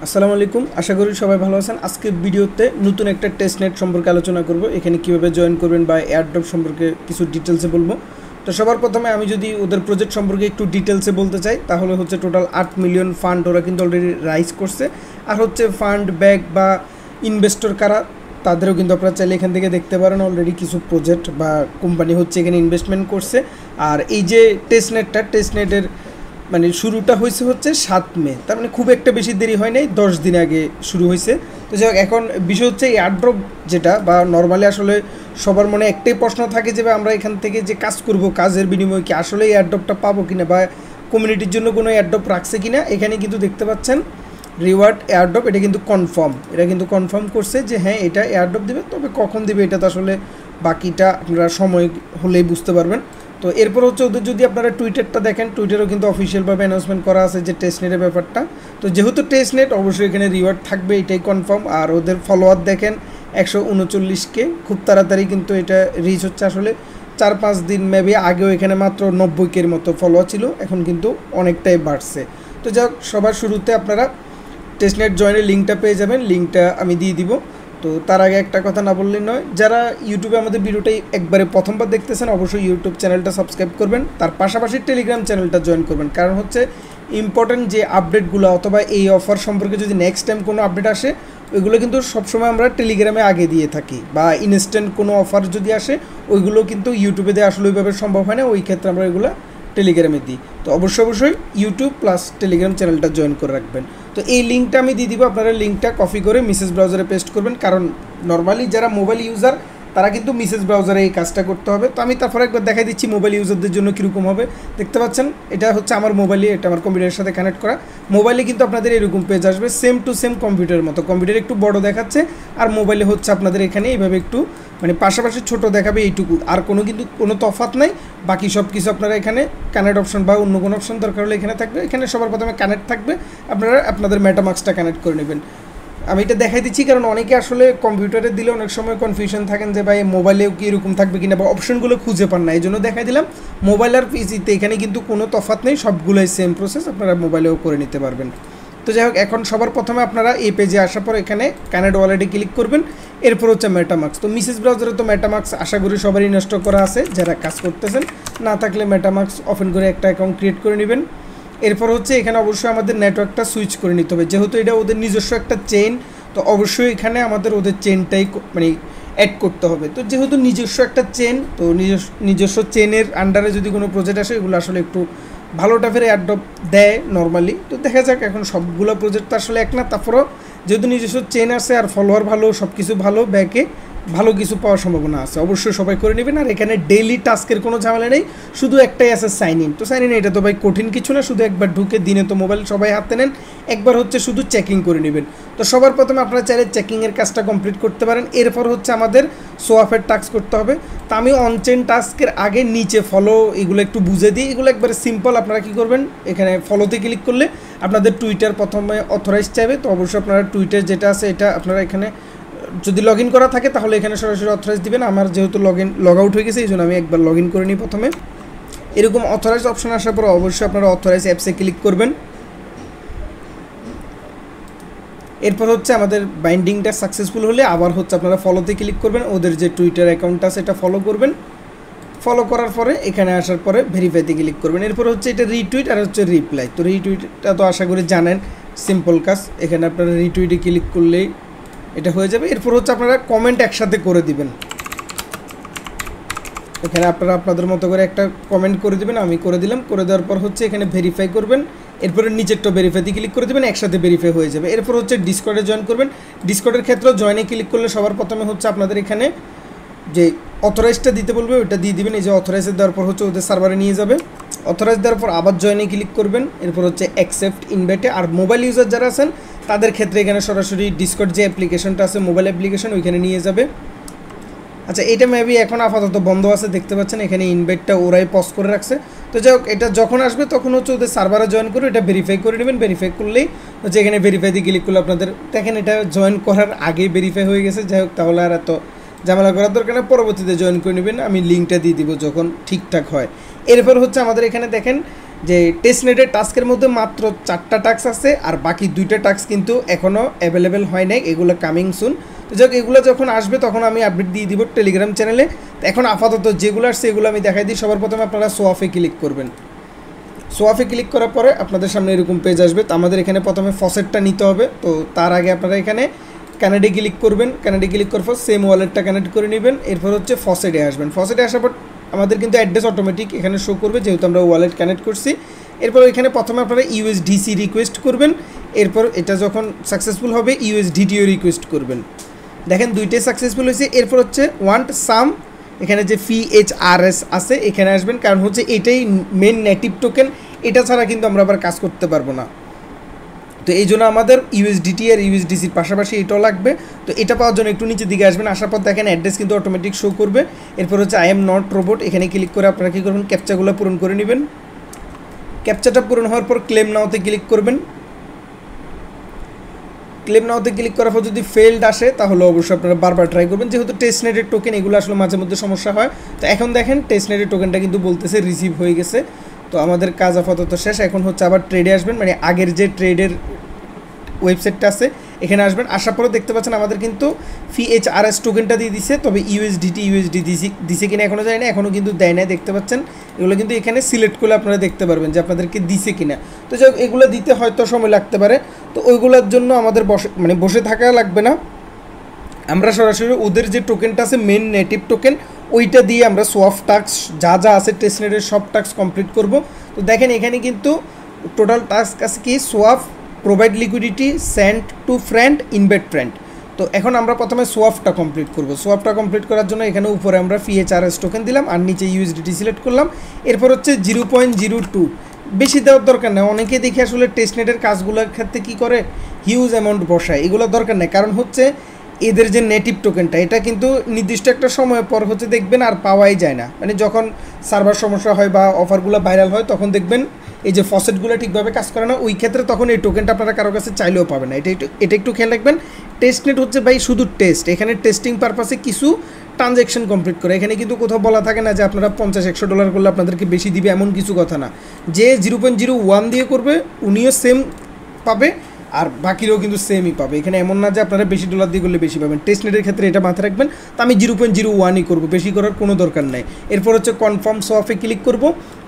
আসসালামু আলাইকুম, আশা করি সবাই ভালো আছেন। আজকের ভিডিওতে নতুন একটা টেস্টনেট সম্পর্কে আলোচনা করব। এখানে কিভাবে জয়েন করবেন বা এয়ারড্রপ সম্পর্কে কিছু ডিটেলসে বলবো। তো সবার প্রথমে আমি যদি ওদের প্রজেক্ট সম্পর্কে একটু ডিটেলসে বলতে চাই, তাহলে হচ্ছে টোটাল 8 মিলিয়ন ফান্ড ওরা কিন্তু অলরেডি রাইজ করছে। আর হচ্ছে ফান্ড ব্যাক বা ইনভেস্টর কারা, তাদেরও কিন্তু আপনারা চাইলে এখান থেকে দেখতে পারেন। অলরেডি কিছু প্রজেক্ট বা কোম্পানি হচ্ছে এখানে ইনভেস্টমেন্ট করছে। আর এই যে টেস্টনেটের মানে শুরুটা হচ্ছে 7 মে, তার মানে খুব একটা বেশি দেরি হয় নাই, 10 দিন আগে শুরু হয়েছে। তো যাই হোক, এখন বিষয় হচ্ছে এয়ারড্রপ যেটা, বা নর্মালি আসলে সবার মনে একটাই প্রশ্ন থাকে যে আমরা এখান থেকে যে কাজ করব, কাজের বিনিময়ে কি আসলে এয়ারড্রপটা পাবো কিনা, বা কমিউনিটির জন্য কোনো এয়ারড্রপ রাখছে কিনা। এখানে কিন্তু দেখতে পাচ্ছেন রিওয়ার্ড এয়ারড্রপ, এটা কিন্তু কনফার্ম করছে যে হ্যাঁ এটা এয়ারড্রপ দেবে। তবে কখন দেবে এটা তো আসলে বাকিটা আপনারা সময় হলেই বুঝতে পারবেন। তো এরপর হচ্ছে ওদের যদি আপনারা টুইটারটা দেখেন, টুইটারও কিন্তু অফিসিয়ালভাবে অ্যানাউন্সমেন্ট করা আছে যে টেস্টনেটের ব্যাপারটা। তো যেহেতু টেস্টনেট, অবশ্যই এখানে রিওয়ার্ড থাকবে, এটাই কনফার্ম। আর ওদের ফলোয়ার দেখেন 139K, খুব তাড়াতাড়ি কিন্তু এটা রিচ হচ্ছে। আসলে 4-5 দিন মেবি আগেও এখানে মাত্র 90K মতো ফলোয়ার ছিল, এখন কিন্তু অনেকটাই বাড়ছে। তো যাক, সবার শুরুতে আপনারা টেস্টনেট জয়েনের লিঙ্কটা পেয়ে যাবেন, লিঙ্কটা আমি দিয়ে দিব। তো তার আগে একটা কথা না বললেই নয়, যারা ইউটিউবে আমাদের ভিডিওটাই একবারে প্রথমবার দেখতেছেন, অবশ্যই ইউটিউব চ্যানেলটা সাবস্ক্রাইব করবেন। তার পাশাপাশি টেলিগ্রাম চ্যানেলটা জয়েন করবেন, কারণ হচ্ছে ইম্পর্ট্যান্ট যে আপডেটগুলো অথবা এই অফার সম্পর্কে যদি নেক্সট টাইম কোনো আপডেট আসে, ওইগুলো কিন্তু সবসময় আমরা টেলিগ্রামে আগে দিয়ে থাকি। বা ইনস্ট্যান্ট কোনো অফার যদি আসে, ওইগুলো কিন্তু ইউটিউবে দেওয়া আসলে ওইভাবে সম্ভব হয় না, ওই ক্ষেত্রে আমরা ওইগুলো টেলিগ্রামে দিই। তো অবশ্যই ইউটিউব প্লাস টেলিগ্রাম চ্যানেলটা জয়েন করে রাখবেন। তো এই লিঙ্কটা আমি দিয়ে দিব, আপনারা লিঙ্কটা কপি করে মিসেস ব্রাউজারে পেস্ট করবেন, কারণ নর্মালি যারা মোবাইল ইউজার তারা কিন্তু মিসেস ব্রাউজারে এই কাজটা করতে হবে। তো আমি তারপরে একবার দেখাই দিচ্ছি মোবাইল ইউজারদের জন্য কীরকম হবে। দেখতে পাচ্ছেন এটা হচ্ছে আমার মোবাইলে, এটা আমার কম্পিউটারের সাথে কানেক্ট করা। মোবাইলে কিন্তু আপনাদের এরকম পেজ আসবে, সেম টু সেম কম্পিউটারের মতো। কম্পিউটার একটু বড় দেখাচ্ছে, আর মোবাইলে হচ্ছে আপনাদের এখানে এইভাবে একটু মানে পাশাপাশি ছোট দেখাবে, এইটুকু। আর কিন্তু কোনো তফাৎ নাই। বাকি সব কিছু আপনারা এখানে কানেক্ট অপশন বা অন্য কোনো অপশন দরকার হলে এখানে থাকবে। এখানে সবার প্রথমে কানেক্ট থাকবে, আপনারা আপনাদের মেটামাক্সটা কানেক্ট করে নেবেন। আমি এটা দেখাই দিচ্ছি কারণ অনেকে আসলে কম্পিউটারে দিলে অনেক সময় কনফিউশন থাকেন যে ভাই মোবাইলেও কি এরকম থাকবে কিনা, বা অপশনগুলো খুঁজে পান না। এই জন্য দেখাই দিলাম। মোবাইল আর পিসিতে এখানে কিন্তু কোনো তফাৎ নেই, সবগুলোই সেম প্রসেস, আপনারা মোবাইলেও করে নিতে পারবেন। তো যাই হোক, এখন সবার প্রথমে আপনারা এই পেজে আসার পর এখানে কানেক্ট ওয়ালেটে ক্লিক করবেন। এরপর হচ্ছে মেটামাক্স। তো মিসেস ব্রাউজারে তো মেটামাক্স আশা করি সবারই ইনস্টল করা আছে যারা কাজ করতেছেন, না থাকলে মেটামাক্স ওপেন করে একটা অ্যাকাউন্ট ক্রিয়েট করে নেবেন। এরপর হচ্ছে এখানে অবশ্যই আমাদের নেটওয়ার্কটা সুইচ করে নিতে হবে, যেহেতু এটা ওদের নিজস্ব একটা চেইন। তো অবশ্যই এখানে আমাদের ওদের চেনটাই মানে অ্যাড করতে হবে। তো যেহেতু নিজস্ব একটা চেন, তো নিজস্ব চেনের আন্ডারে যদি কোনো প্রজেক্ট আসে, এগুলো আসলে একটু ভালোটা ফেরে অ্যাডপ্ট দেয় নর্মালি। তো দেখা যাক, এখন সবগুলো প্রজেক্ট তো আসলে এক না, তারপরও যেহেতু নিজস্ব চেন আছে আর ফলোয়ার ভালো, সব কিছু ভালো, ব্যাকে ভালো কিছু পাওয়ার সম্ভাবনা আছে। অবশ্যই সবাই করে নেবেন। আর এখানে ডেইলি টাস্কের কোনো ঝামেলা নেই, শুধু একটাই আছে সাইন ইন। তো সাইন ইন এটা তো ভাই কঠিন কিছু না, শুধু একবার ঢুকে, দিনে তো মোবাইল সবাই হাতে নেন, একবার হচ্ছে শুধু চেকিং করে নেবেন। তো সবার প্রথমে আপনারা চাইলে চেকিংয়ের কাজটা কমপ্লিট করতে পারেন। এরপর হচ্ছে আমাদের সোয়াপের টাস্ক করতে হবে। তো আমি অনচেন টাস্কের আগে নিচে ফলো এগুলো একটু বুঝে দিই। এগুলো একবারে সিম্পল। আপনারা কী করবেন, এখানে ফলোতে ক্লিক করলে আপনাদের টুইটার প্রথমে অথরাইজ চাইবে। তো অবশ্যই আপনারা টুইটার যেটা আছে এটা আপনারা এখানে যদি লগ ইন করা থাকে তাহলে এখানে সরাসরি অথরাইজ দিবেন। আমার যেহেতু লগ আউট হয়ে গেছে, এই জন্য আমি একবার লগ ইন করে নিই প্রথমে। এরকম অথরাইজ অপশন আসার পর অবশ্যই আপনারা অথরাইজ অ্যাপসে ক্লিক করবেন। এরপর হচ্ছে আমাদের বাইন্ডিংটা সাকসেসফুল হলে আবার হচ্ছে আপনারা ফলোতে ক্লিক করবেন, ওদের যে টুইটার অ্যাকাউন্ট আছে এটা ফলো করবেন। ফলো করার পরে এখানে আসার পরে ভেরিফাইতে ক্লিক করবেন। এরপর হচ্ছে এটা রিটুইট আর হচ্ছে রিপ্লাই। তো রিটুইটটা তো আশা করি জানেন, সিম্পল কাজ। এখানে আপনারা রিটুইটে ক্লিক করলেই এটা হয়ে যাবে। এরপর হচ্ছে আপনারা কমেন্ট একসাথে করে দিবেন। এখানে আপনারা আপনাদের মতো করে একটা কমেন্ট করে দিবেন, আমি করে দিলাম। করে দেওয়ার পর হচ্ছে এখানে ভেরিফাই করবেন। এরপরে নিচেরটা ভেরিফাইতে ক্লিক করে দেবেন, একসাথে ভেরিফাই হয়ে যাবে। এরপর হচ্ছে ডিসকর্ডে জয়েন করবেন। ডিসকর্ডের ক্ষেত্রে জয়েনে ক্লিক করলে সবার প্রথমে হচ্ছে আপনাদের এখানে যে অথরাইজটা দিতে বলবে ওটা দিয়ে দিবেন। এই যে অথরাইজে দেওয়ার পর হচ্ছে ওদের সার্ভারে নিয়ে যাবে। অথরাইজ দেওয়ার পর আবার জয়েনে ক্লিক করবেন। এরপর হচ্ছে অ্যাকসেপ্ট ইনভাইটে। আর মোবাইল ইউজার যারা আছেন তাদের ক্ষেত্রে এখানে সরাসরি ডিসকর্ড যে অ্যাপ্লিকেশনটা আছে, মোবাইল অ্যাপ্লিকেশন, ওইখানে নিয়ে যাবে। আচ্ছা, এটা মেবি এখন আপাতত বন্ধ আছে, দেখতে পাচ্ছেন এখানে ইনভাইটটা ওরাই পজ করে রাখছে। তো যাই হোক, এটা যখন আসবে তখন হচ্ছে ওদের সার্ভারে জয়েন করে এটা ভেরিফাই করে নেবেন। ভেরিফাই করলেই হচ্ছে এখানে ভেরিফাই দিয়ে ক্লিক করলে আপনাদের দেখেন এটা জয়েন করার আগেই ভেরিফাই হয়ে গেছে। যাই হোক, তাহলে আর এত ঝামেলা করার দরকার না, পরবর্তীতে জয়েন করে নেবেন। আমি লিঙ্কটা দিয়ে দিব যখন ঠিকঠাক হয়। এরপর হচ্ছে আমাদের এখানে দেখেন যে টেস্টনেটের টাস্কের মধ্যে মাত্র 4টা টাস্ক আছে, আর বাকি 2টা টাস্ক কিন্তু এখনও অ্যাভেলেবেল হয় নাই, এগুলো কামিং সুন। তো যাক, এগুলো যখন আসবে তখন আমি আপডেট দিয়ে দিব টেলিগ্রাম চ্যানেলে। এখন আপাতত যেগুলো আসছে এগুলো আমি দেখাই দিই। সবার প্রথমে আপনারা সোয়াফে ক্লিক করবেন। সোয়াফে ক্লিক করার পরে আপনাদের সামনে এরকম পেজ আসবে। তো আমাদের এখানে প্রথমে ফসেটটা নিতে হবে। তো তার আগে আপনারা এখানে কানেডে ক্লিক করবেন। কানেডে ক্লিক করার পর সেম ওয়ালেটটা কানেক্ট করে নেবেন। এরপর হচ্ছে ফসেটে আসবেন। ফসেটে আসার পর আমাদের কিন্তু অ্যাড্রেস অটোমেটিক এখানে শো করবে, যেহেতু আমরা ওয়ালেট কানেক্ট করছি। এরপর এখানে প্রথমে আপনারা ইউএসডিসি রিকোয়েস্ট করবেন। এরপর এটা যখন সাকসেসফুল হবে ইউএসডিটিও রিকোয়েস্ট করবেন। দেখেন দুইটাই সাকসেসফুল হয়েছে। এরপর হচ্ছে ওয়ান্ট সাম, এখানে যে FHRS আছে এখানে আসবেন, কারণ হচ্ছে এটাই মেন নেটিভ টোকেন, এটা ছাড়া কিন্তু আমরা আবার কাজ করতে পারবো না। তো এই জন্য আমাদের ইউএসডিটি আর ইউএসডিসির পাশাপাশি এটাও লাগবে। তো এটা পাওয়ার জন্য একটু নিচের দিকে আসবেন। আসার পর দেখেন অ্যাড্রেস কিন্তু অটোমেটিক শো করবে। এরপর হচ্ছে আই এম নট রোবট, এখানে ক্লিক করে আপনারা কী করবেন, ক্যাপচাগুলো পূরণ করে নেবেন। ক্যাপচাটা পূরণ হওয়ার পর ক্লেম নাওতে ক্লিক করবেন। ক্লেম নাওতে ক্লিক করার পর যদি ফেলড আসে তাহলে অবশ্যই আপনারা বারবার ট্রাই করবেন, যেহেতু টেস্টনেটের টোকেন এগুলো আসলে মাঝে মধ্যে সমস্যা হয়। তো এখন দেখেন টেস্টনেটের টোকেনটা কিন্তু বলতেছে রিসিভ হয়ে গেছে। তো আমাদের কাজ আপাতত শেষ। এখন হচ্ছে আবার ট্রেডে আসবেন, মানে আগের যে ট্রেডের ওয়েবসাইটটা আছে এখানে আসবেন। আসার পরে দেখতে পাচ্ছেন আমাদের কিন্তু FHRS টোকেনটা দিয়ে দিছে, তবে ইউএসডি দিছে কিনা এখনও জানি না, এখনও কিন্তু দেয় নাই। দেখতে পাচ্ছেন এগুলো কিন্তু এখানে সিলেক্ট করলে আপনারা দেখতে পারবেন যে আপনাদেরকে দিছে কিনা। তো যাই হোক, এগুলো দিতে হয়তো সময় লাগতে পারে। তো ওইগুলোর জন্য আমাদের বসে থাকা লাগবে না, আমরা সরাসরি ওদের যে টোকেনটা আছে মেন নেটিভ টোকেন ওইটা দিয়ে আমরা সোয়াফ টাস্ক যা যা আছে টেস্টনেটের সব টাস্ক কমপ্লিট করব। তো দেখেন এখানে কিন্তু টোটাল টাস্ক আছে কি, swap, provide liquidity, send to friend, invite friend. তো এখন আমরা প্রথমে সোয়াফটা কমপ্লিট করব। সোয়াফটা কমপ্লিট করার জন্য এখানে উপরে আমরা FHRS টোকেন দিলাম আর নিচে ইউএসডিটি সিলেক্ট করলাম। এরপর হচ্ছে 0.02, বেশি দেওয়ার দরকার নেই। অনেকে দেখে আসলে টেস্টনেটের কাজগুলোর ক্ষেত্রে কী করে, হিউজ অ্যামাউন্ট বসায়, এগুলো দরকার নেই। কারণ হচ্ছে এদের যে নেটিভ টোকেনটা এটা কিন্তু নির্দিষ্ট একটা সময় পর হচ্ছে দেখবেন আর পাওয়াই যায় না, মানে যখন সার্ভার সমস্যা হয় বা অফারগুলো ভাইরাল হয় তখন দেখবেন এই যে ফসেটগুলো ঠিকভাবে কাজ করে না, ওই ক্ষেত্রে তখন এই টোকেনটা আপনারা কারো কাছে চাইলেও পাবেন না। এটা একটু খেয়াল রাখবেন। টেস্টনেট হচ্ছে ভাই শুধু টেস্ট, এখানে টেস্টিং পারপাসে কিছু ট্রানজ্যাকশন কমপ্লিট করে। এখানে কিন্তু কোথাও বলা থাকে না যে আপনারা $50-100 করলে আপনাদেরকে বেশি দিবে, এমন কিছু কথা না। যে 0.01 দিয়ে করবে উনিও সেম পাবে আর বাকিরাও কিন্তু সেমই পাবে। এখানে এমন না যে আপনারা বেশি ডলার দিয়ে করলে বেশি পাবেন। টেস্টনেটের ক্ষেত্রে এটা মাথায় রাখবেন। তো আমি 0.01ই করবো, বেশি করার কোনো দরকার নাই। এরপর হচ্ছে কনফার্ম সোয়াফে ক্লিক করব।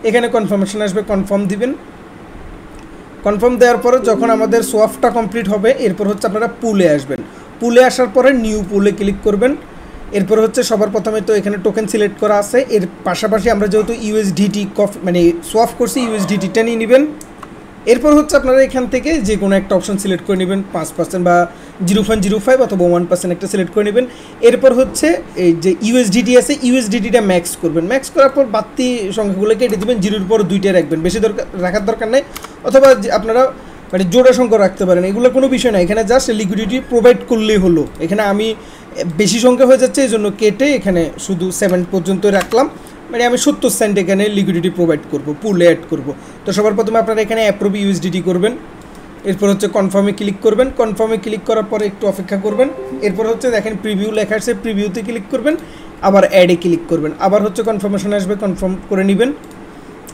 এখানে কনফার্মেশন আসবে, কনফার্ম দিবেন। কনফার্ম দেওয়ার পরে যখন আমাদের সোয়াফটা কমপ্লিট হবে এরপর হচ্ছে আপনারা পুলে আসবেন। পুলে আসার পরে নিউ পুলে ক্লিক করবেন। এরপর হচ্ছে সবার প্রথমে তো এখানে টোকেন সিলেক্ট করা আছে, এর পাশাপাশি আমরা যেহেতু ইউএসডিটি মানে সোয়াফ করছি ইউএসডিটিটা নিয়ে নেবেন। এরপর হচ্ছে আপনারা এখান থেকে যে কোনো একটা অপশন সিলেক্ট করে নেবেন, 5% বা 0.05 অথবা 1% একটা সিলেক্ট করে নেবেন। এরপর হচ্ছে এই যে ইউএসডিটি আছে ইউএসডিটিটা ম্যাক্স করবেন। ম্যাক্স করার পর বাড়তি সংখ্যাগুলো কেটে দেবেন, 0-এর পর 2টা রাখবেন, বেশি রাখার দরকার নেই। অথবা আপনারা মানে জোড়া সংখ্যা রাখতে পারেন, এগুলো কোনো বিষয় না। এখানে জাস্ট লিকুইডিটি প্রোভাইড করলেই হলো। এখানে আমি বেশি সংখ্যা হয়ে যাচ্ছে এই জন্য কেটে এখানে শুধু 7 পর্যন্ত রাখলাম, মানে আমি 70 সেন্ট এখানে লিকুইডিটি প্রোভাইড করব, পুলে অ্যাড করব। তো সবার প্রথমে আপনারা এখানে অ্যাপ্রুভ ইউএসডিটি করবেন। এরপর হচ্ছে কনফার্মে ক্লিক করবেন। কনফার্মে ক্লিক করার পরে একটু অপেক্ষা করবেন। এরপর হচ্ছে দেখেন প্রিভিউ লেখা আছে, প্রিভিউতে ক্লিক করবেন, আবার অ্যাডে ক্লিক করবেন। আবার হচ্ছে কনফার্মেশন আসবে, কনফার্ম করে নেবেন।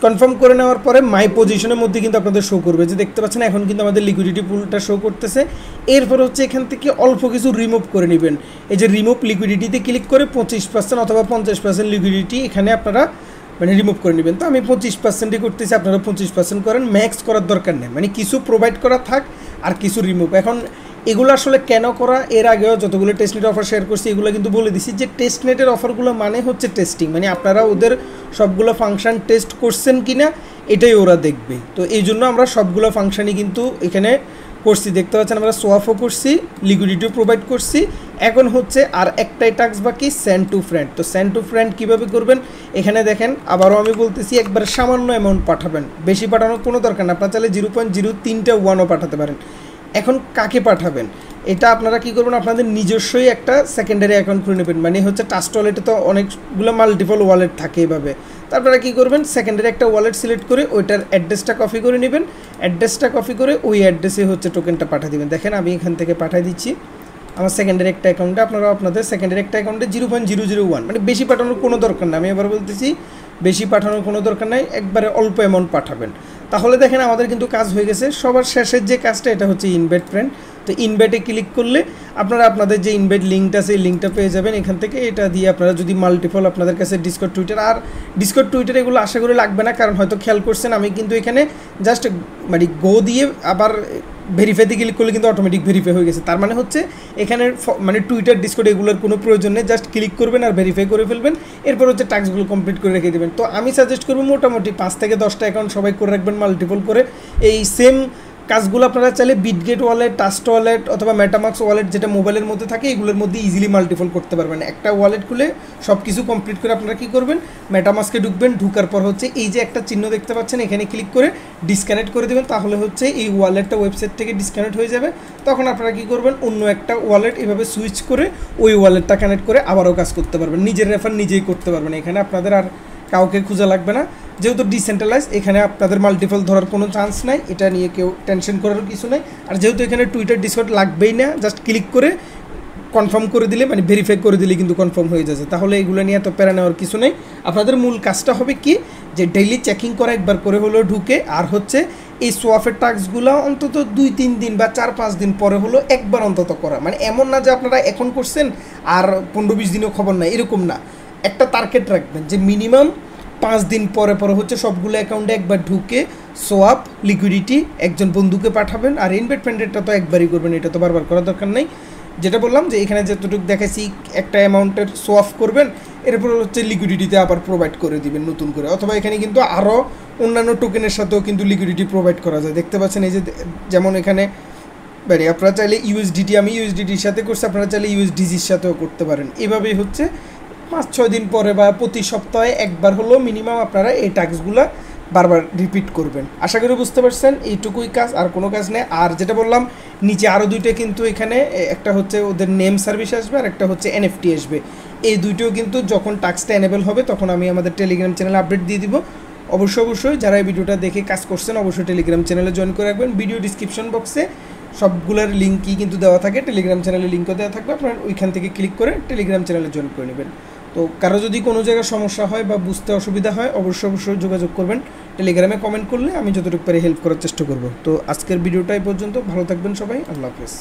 কনফার্ম করে নেওয়ার পরে মাই পজিশনের মধ্যে কিন্তু আপনাদের শো করবে, যে দেখতে পাচ্ছেন এখন কিন্তু আমাদের লিকুইডিটি পুলটা শো করতেছে। এরপর হচ্ছে এখান থেকে অল্প কিছু রিমুভ করে নেবেন। এই যে রিমুভ লিকুইডিটিতে ক্লিক করে 25% অথবা 50% লিকুইডিটি এখানে আপনারা মানে রিমুভ করে নেবেন। তো আমি 25%ই করতেছি, আপনারা 25% করেন, ম্যাক্স করার দরকার নেই, মানে কিছু প্রোভাইড করা থাক আর কিছু রিমুভ। এখন এগুলো আসলে কেন করা, এর আগেও যতগুলো টেস্টনেট অফার শেয়ার করছি এগুলো কিন্তু বলে দিছি যে টেস্টনেটের অফারগুলো মানে হচ্ছে টেস্টিং, মানে আপনারা ওদের সবগুলো ফাংশন টেস্ট করছেন কি না এটাই ওরা দেখবে। তো এই জন্য আমরা সবগুলো ফাংশনই কিন্তু এখানে করছি। দেখতে পাচ্ছেন আমরা সোয়াফও করছি, লিকুইডিটিও প্রোভাইড করছি। এখন হচ্ছে আর একটাই টাস্ক বাকি, সেন্ড টু ফ্রেন্ড। তো সেন্ড টু ফ্রেন্ড কীভাবে করবেন এখানে দেখেন, আবারও আমি বলতেছি একবার সামান্য অ্যামাউন্ট পাঠাবেন, বেশি পাঠানোর কোনো দরকার না। আপনারা চাইলে 0.03 পাঠাতে পারেন। এখন কাকে পাঠাবেন এটা আপনারা কি করবেন, আপনাদের নিজস্বই একটা সেকেন্ডারি অ্যাকাউন্ট খুলে নেবেন। মানে হচ্ছে ট্রাস্ট ওয়ালেটে তো অনেকগুলো মাল্টিপল ওয়ালেট থাকে এইভাবে। তারপরে কী করবেন, সেকেন্ডারি একটা ওয়ালেট সিলেক্ট করে ওইটার অ্যাড্রেসটা কপি করে নেবেন। অ্যাড্রেসটা কপি করে ওই অ্যাড্রেসে হচ্ছে টোকেনটা পাঠিয়ে দেবেন। দেখেন আমি এখান থেকে পাঠিয়ে দিচ্ছি, আমার সেকেন্ডারি একটা অ্যাকাউন্টে, আপনারা আপনাদের সেকেন্ডারি একটা অ্যাকাউন্টে 0.001 মানে বেশি পাঠানোর কোনো দরকার নেই। আমি এবার বলতেছি বেশি পাঠানোর কোনো দরকার নাই, একবারে অল্প অ্যামাউন্ট পাঠাবেন। তাহলে দেখেন আমাদের কিন্তু কাজ হয়ে গেছে। সবার শেষের যে কাজটা এটা হচ্ছে ইনভাইট ফ্রেন্ড। তো ইনভাইটে ক্লিক করলে আপনারা আপনাদের যে ইনভাইট লিঙ্কটা আছে এই লিঙ্কটা পেয়ে যাবেন এখান থেকে। এটা দিয়ে আপনারা যদি মাল্টিপল আপনাদের কাছে ডিসকর্ড টুইটার, আর ডিসকর্ড টুইটার এগুলো আশা করি লাগবে না, কারণ হয়তো খেয়াল করছেন আমি কিন্তু এখানে জাস্ট মানে গো দিয়ে আবার ভেরিফাইতে ক্লিক করলে কিন্তু অটোমেটিক ভেরিফাই হয়ে গেছে। তার মানে হচ্ছে এখানে মানে টুইটার ডিসকর্ড এগুলোর কোনো প্রয়োজন নেই, জাস্ট ক্লিক করবেন আর ভেরিফাই করে ফেলবেন, এরপর হচ্ছে টাস্কগুলো কমপ্লিট করে রেখে দেবেন। তো আমি সাজেস্ট করবো মোটামুটি 5 থেকে 10টা অ্যাকাউন্ট সবাই করে রাখবেন মাল্টিপল করে। এই সেম কাজগুলো আপনারা চাইলে বিটগেট ওয়ালেট, ট্রাস্ট ওয়ালেট অথবা মেটামাক্স ওয়ালেট যেটা মোবাইলের মধ্যে থাকে এগুলোর মধ্যে ইজিলি মাল্টিপল করতে পারবেন। একটা ওয়ালেট খুলে সব কিছু কমপ্লিট করে আপনারা কী করবেন, মেটামাক্সকে ঢুকবেন, ঢুকার পর হচ্ছে এই যে একটা চিহ্ন দেখতে পাচ্ছেন এখানে ক্লিক করে ডিসকানেক্ট করে দেবেন। তাহলে হচ্ছে এই ওয়ালেটটা ওয়েবসাইট থেকে ডিসকানেক্ট হয়ে যাবে। তখন আপনারা কী করবেন, অন্য একটা ওয়ালেট এভাবে সুইচ করে ওই ওয়ালেটটা কানেক্ট করে আবারও কাজ করতে পারবেন, নিজের রেফার নিজেই করতে পারবেন। এখানে আপনাদের আর কাউকে খোঁজা লাগবে না, যেহেতু ডিসেন্ট্রালাইজ এখানে আপনাদের মাল্টিপল ধরার কোনো চান্স নাই, এটা নিয়ে কেউ টেনশন করার কিছু নেই। আর যেহেতু এখানে টুইটার ডিসকর্ড লাগবেই না, জাস্ট ক্লিক করে কনফার্ম করে দিলে মানে ভেরিফাই করে দিলে কিন্তু কনফার্ম হয়ে যাচ্ছে। তাহলে এগুলো নিয়ে এত প্যারা নেওয়ার কিছু নেই। আপনাদের মূল কাজটা হবে কি, যে ডেইলি চেকিং করা একবার করে হলো ঢুকে, আর হচ্ছে এই সোয়াফের টাস্কগুলো অন্তত 2-3 দিন বা 4-5 দিন পরে হলো একবার অন্তত করা। মানে এমন না যে আপনারা এখন করছেন আর 15-20 দিনও খবর নাই, এরকম না। একটা টার্গেট রাখবেন যে মিনিমাম 5 দিন পরে পরে হচ্ছে সবগুলো অ্যাকাউন্টে একবার ঢুকে সোয়াপ লিকুইডিটি একজন বন্ধুকে পাঠাবেন। আর ইনভেস্টমেন্টেরটা তো একবারই করবেন, এটা তো বারবার করার দরকার নেই। যেটা বললাম যে এখানে যতটুকু দেখাইছি একটা অ্যামাউন্টের সোয়াপ করবেন, এরপর হচ্ছে লিকুইডিটিতে আবার প্রোভাইড করে দিবেন নতুন করে। অথবা এখানে কিন্তু আরও অন্যান্য টোকেনের সাথেও কিন্তু লিকুইডিটি প্রোভাইড করা যায়। দেখতে পাচ্ছেন এই যে যেমন এখানে মানে আপনারা চাইলে ইউএসডিটি, আমি ইউএসডিটির সাথে করছি, আপনারা চাইলে ইউএসডিজির সাথেও করতে পারেন। এভাবেই হচ্ছে 5-6 দিন পরে বা প্রতি সপ্তাহে একবার হলেও মিনিমাম আপনারা এই টাস্কগুলো বারবার রিপিট করবেন। আশা করি বুঝতে পারছেন, এইটুকুই কাজ, আর কোনো কাজ নেই। আর যেটা বললাম নিচে আরও দুইটা কিন্তু এখানে একটা হচ্ছে ওদের নেম সার্ভিস আসবে আর একটা হচ্ছে এনএফটি আসবে। এই দুইটাও কিন্তু যখন টাস্কটা এনেবল হবে তখন আমি আমাদের টেলিগ্রাম চ্যানেলে আপডেট দিয়ে দিব। অবশ্যই যারা এই ভিডিওটা দেখে কাজ করছেন অবশ্যই টেলিগ্রাম চ্যানেলে জয়েন করে রাখবেন। ভিডিও ডিসক্রিপশন বক্সে সবগুলোর লিঙ্কই কিন্তু দেওয়া থাকে, টেলিগ্রাম চ্যানেলের লিঙ্কও দেওয়া থাকবে, আপনার ওইখান থেকে ক্লিক করে টেলিগ্রাম চ্যানেলে জয়েন করে নেবেন। তো কারো যদি কোনো জায়গায় সমস্যা হয় বা বুঝতে অসুবিধা হয় অবশ্যই যোগাযোগ করবেন, টেলিগ্রামে কমেন্ট করলে আমি যতটুকু পারি হেল্প করার চেষ্টা করব। তো আজকের ভিডিওটা এই পর্যন্ত, ভালো থাকবেন সবাই, আল্লাহ হাফেজ।